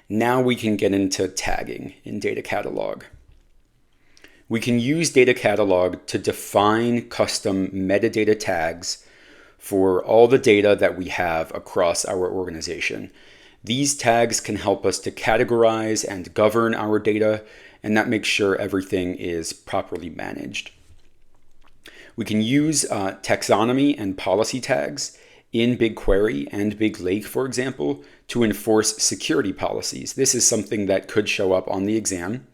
Now we can get into tagging in data catalog. We can use data catalog to define custom metadata tags for all the data that we have across our organization. These tags can help us to categorize and govern our data, and that makes sure everything is properly managed. We can use taxonomy and policy tags in BigQuery and BigLake, for example, to enforce security policies. This is something that could show up on the exam,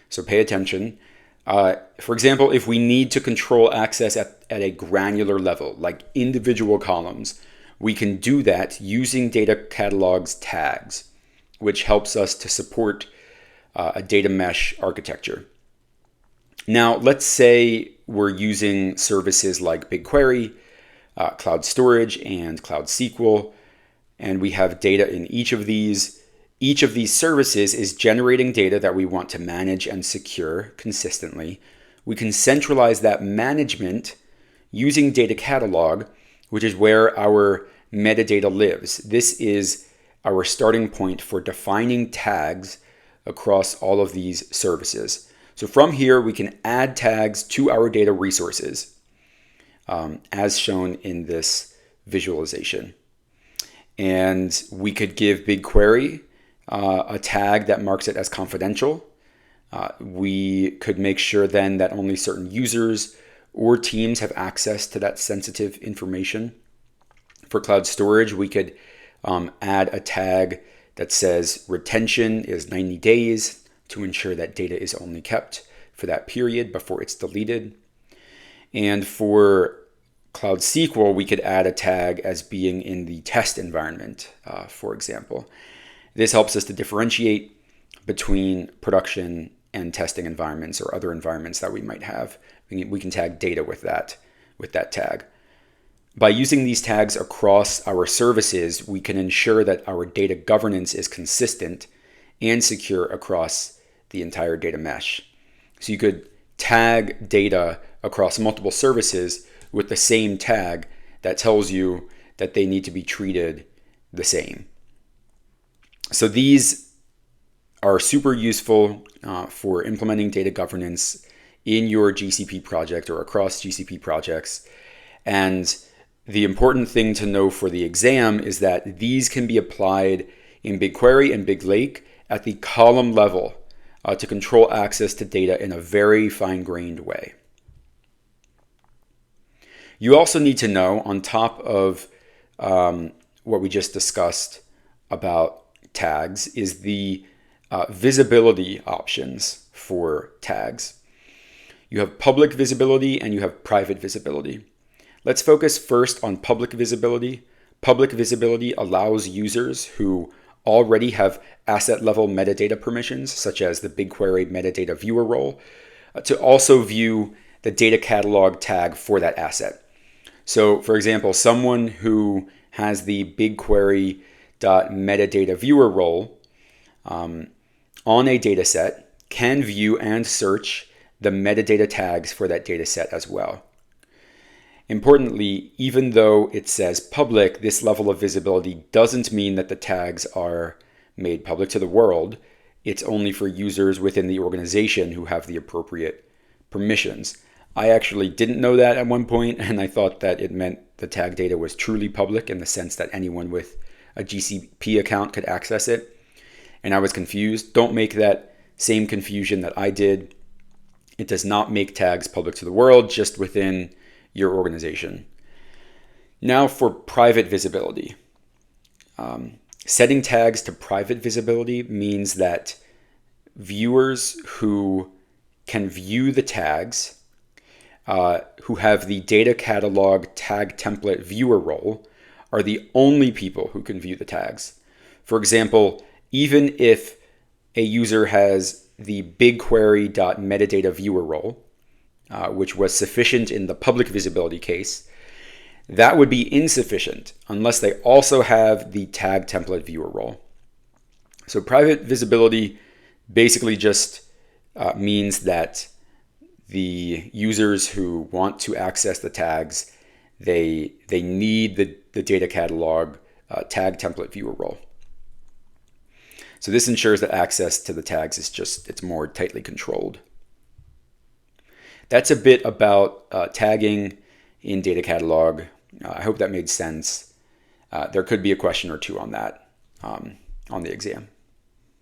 so pay attention. For example, if we need to control access at a granular level, like individual columns, we can do that using data catalog's tags, which helps us to support a data mesh architecture. Now, let's say we're using services like BigQuery, Cloud Storage, and Cloud SQL, and we have data in each of these. Each of these services is generating data that we want to manage and secure consistently. We can centralize that management using data catalog, which is where our metadata lives. This is our starting point for defining tags across all of these services. So from here, we can add tags to our data resources, as shown in this visualization. And we could give BigQuery a tag that marks it as confidential. We could make sure then that only certain users or teams have access to that sensitive information. For Cloud Storage, we could add a tag that says retention is 90 days to ensure that data is only kept for that period before it's deleted. And for Cloud SQL, we could add a tag as being in the test environment, for example. This helps us to differentiate between production and testing environments or other environments that we might have. We can tag data with that tag. By using these tags across our services, we can ensure that our data governance is consistent and secure across the entire data mesh. So you could tag data across multiple services with the same tag that tells you that they need to be treated the same. So these are super useful for implementing data governance in your GCP project or across GCP projects. And the important thing to know for the exam is that these can be applied in BigQuery and BigLake at the column level to control access to data in a very fine-grained way. You also need to know, on top of what we just discussed about tags, is the visibility options for tags. You have public visibility and you have private visibility. Let's focus first on public visibility. Public visibility allows users who already have asset level metadata permissions, such as the BigQuery metadata viewer role, to also view the data catalog tag for that asset. So for example, someone who has the BigQuery.metadata viewer role on a data set can view and search the metadata tags for that data set as well. Importantly, even though it says public, this level of visibility doesn't mean that the tags are made public to the world. It's only for users within the organization who have the appropriate permissions. I actually didn't know that at one point, and I thought that it meant the tag data was truly public in the sense that anyone with a GCP account could access it. And I was confused. Don't make that same confusion that I did. It does not make tags public to the world, just within your organization. Now for private visibility. Setting tags to private visibility means that viewers who can view the tags, who have the data catalog tag template viewer role, are the only people who can view the tags. For example, even if a user has the BigQuery.metadata viewer role, which was sufficient in the public visibility case, that would be insufficient unless they also have the tag template viewer role. So private visibility basically just means that the users who want to access the tags, they need the data catalog tag template viewer role. So this ensures that access to the tags it's more tightly controlled. That's a bit about tagging in data catalog. I hope that made sense. There could be a question or two on that on the exam.